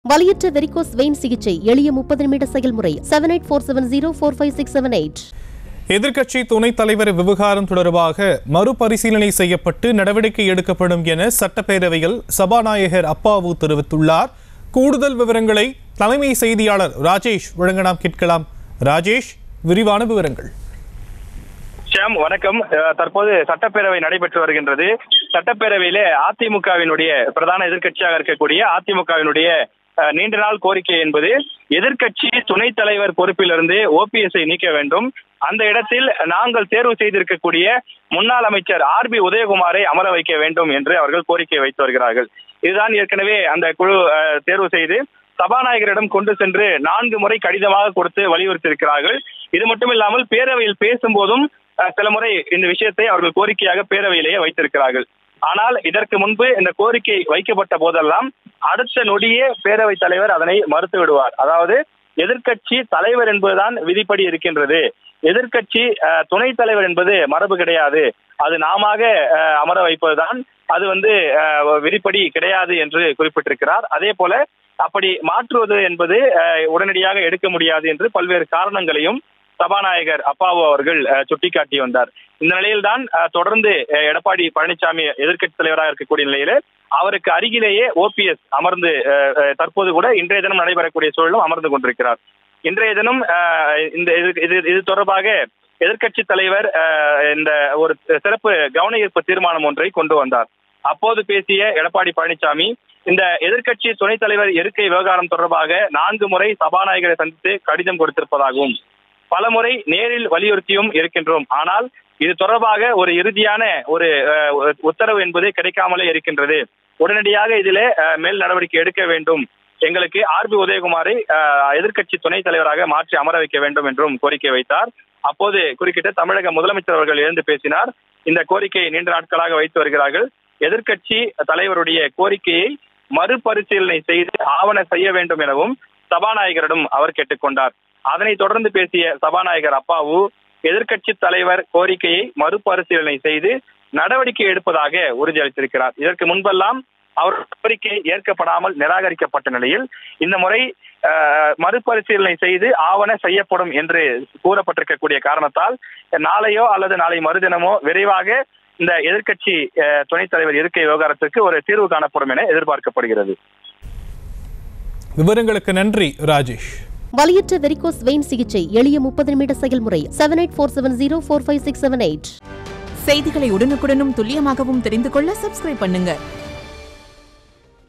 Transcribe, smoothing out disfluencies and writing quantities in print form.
வலியற்ற varicose vein சிகிச்சை எளிய 30 நிமிட செயல்முறை 7847045678. எதிர்க்கட்சி துணைத் தலைவர் விவகாரம் தொடர்பாக மறுபரிசீலனை செய்யப்பட்டு நடவடிக்கை எடுக்கப்படும் என சட்டப்பேரவையில் சபாநாயகர் அப்பாவு தெரிவித்துள்ளார். கூடுதல் விவரங்களை தலைமை செய்தியாளர் ராஜேஷ் வழங்க நாம் கேட்கலாம். ராஜேஷ், விரிவான விவரங்கள். வணக்கம். தற்போது சட்டப்பேரவை நடைபெற்று வருகின்றது. சட்டப்பேரவையிலே அதிமுகவினுடைய பிரதான எதிர்க்கட்சியாக இருக்கக்கூடிய அதிமுகவினுடைய நீண்ட நாள் கோரிக்கை என்பது எதிர்க்கட்சி துணைத் தலைவர் பொறுப்பிலிருந்து ஓபிஎஸ்ஐ நீக்க வேண்டும். அந்த இடத்தில் நாங்கள் தேர்வு செய்திருக்கக்கூடிய முன்னாள் அமைச்சர் ஆர்பி உதயகுமாரை அமர வைக்க வேண்டும் என்று அவர்கள் கோரிக்கை வைத்து வருகிறார்கள். இதுதான் ஏற்கனவே அந்த குழு தேர்வு செய்து சபாநாயகரிடம் கொண்டு சென்று 4 முறை கடிதமாக கொடுத்து வலியுறுத்தியிருக்கிறார்கள். இது மட்டும் இல்லாமல் பேரவையில் பேசும்போதும் சில முறை இந்த விஷயத்தை அவர்கள் கோரிக்கையாக பேரவையிலேயே வைத்திருக்கிறார்கள். ஆனால் இதற்கு முன்பு இந்த கோரிக்கை வைக்கப்பட்ட போதெல்லாம் அடுத்த நொடியே பேரவைத் தலைவர் அதனை மறுத்து விடுவார். அதாவது எதிர்க்கட்சி தலைவர் என்பதுதான் விதிப்படி இருக்கின்றது, எதிர்க்கட்சி துணைத் தலைவர் என்பது மரபு கிடையாது, அது நாம அமர வைப்பதுதான், அது விதிப்படி கிடையாது என்று குறிப்பிட்டிருக்கிறார். அதே போல அப்படி மாற்றுவது என்பது உடனடியாக எடுக்க முடியாது என்று பல்வேறு காரணங்களையும் சபாநாயகர் அப்பாவு அவர்கள் சுட்டிக்காட்டி வந்தார். இந்த நிலையில்தான் தொடர்ந்து எடப்பாடி பழனிசாமி எதிர்க்கட்சி தலைவராக இருக்கக்கூடிய நிலையில அவருக்கு அருகிலேயே ஓபிஎஸ் அமர்ந்து தற்போது கூட இன்றைய தினம் நடைபெறக்கூடிய சூழலும் அமர்ந்து கொண்டிருக்கிறார். இன்றைய தினம் இது தொடர்பாக எதிர்க்கட்சி தலைவர் இந்த ஒரு சிறப்பு கவன ஈர்ப்பு தீர்மானம் ஒன்றை கொண்டு வந்தார். அப்போது பேசிய எடப்பாடி பழனிசாமி இந்த எதிர்க்கட்சி துணைத் தலைவர் இருக்கை விவகாரம் தொடர்பாக 4 முறை சபாநாயகரை சந்தித்து கடிதம் கொடுத்திருப்பதாகவும் பலமுறை நேரில் வலியுறுத்தியும் இருக்கின்றோம். ஆனால் இது தொடர்பாக ஒரு இறுதியான ஒரு உத்தரவு என்பது கிடைக்காமலே இருக்கின்றது. உடனடியாக இதிலே மேல் நடவடிக்கை எடுக்க வேண்டும், எங்களுக்கு ஆர்பி உதயகுமாரை எதிர்க்கட்சி துணைத் தலைவராக மாற்றி அமர வைக்க வேண்டும் என்றும் கோரிக்கை வைத்தார். அப்போது குறுக்கிட்ட தமிழக முதலமைச்சர் அவர்கள் எழுந்து பேசினார். இந்த கோரிக்கையை நீண்ட நாட்களாக வைத்து வருகிறார்கள். எதிர்க்கட்சி தலைவருடைய கோரிக்கையை மறுபரிசீலனை செய்து ஆவண செய்ய வேண்டும் எனவும் சபாநாயகரிடம் அவர் கேட்டுக்கொண்டார். அதனை தொடர்ந்து பேசிய சபாநாயகர் அப்பாவு எதிர்க்கட்சி தலைவர் கோரிக்கையை மறுபரிசீலனை செய்து நடவடிக்கை எடுப்பதாக உறுதியளித்திருக்கிறார். இதற்கு முன்பெல்லாம் அவர் கோரிக்கை ஏற்கப்படாமல் நிராகரிக்கப்பட்ட நிலையில் இந்த முறை மறுபரிசீலனை செய்து ஆவண செய்யப்படும் என்று கூறப்பட்டிருக்கக்கூடிய காரணத்தால் நாளையோ அல்லது நாளை மறுதினமோ விரைவாக இந்த எதிர்க்கட்சி துணைத் தலைவர் இருக்கை விவகாரத்திற்கு ஒரு தீர்வு காணப்படும் என எதிர்பார்க்கப்படுகிறது. விவரங்களுக்கு நன்றி ராஜேஷ். வலியற்ற வெரிகோஸ் வெயின் சிகிச்சை எளிய 30 நிமிட செயல்முறை 7847045678. செய்திகளை உடனுக்குடனும் துல்லியமாகவும் தெரிந்து கொள்ள சப்ஸ்கிரைப் பண்ணுங்க.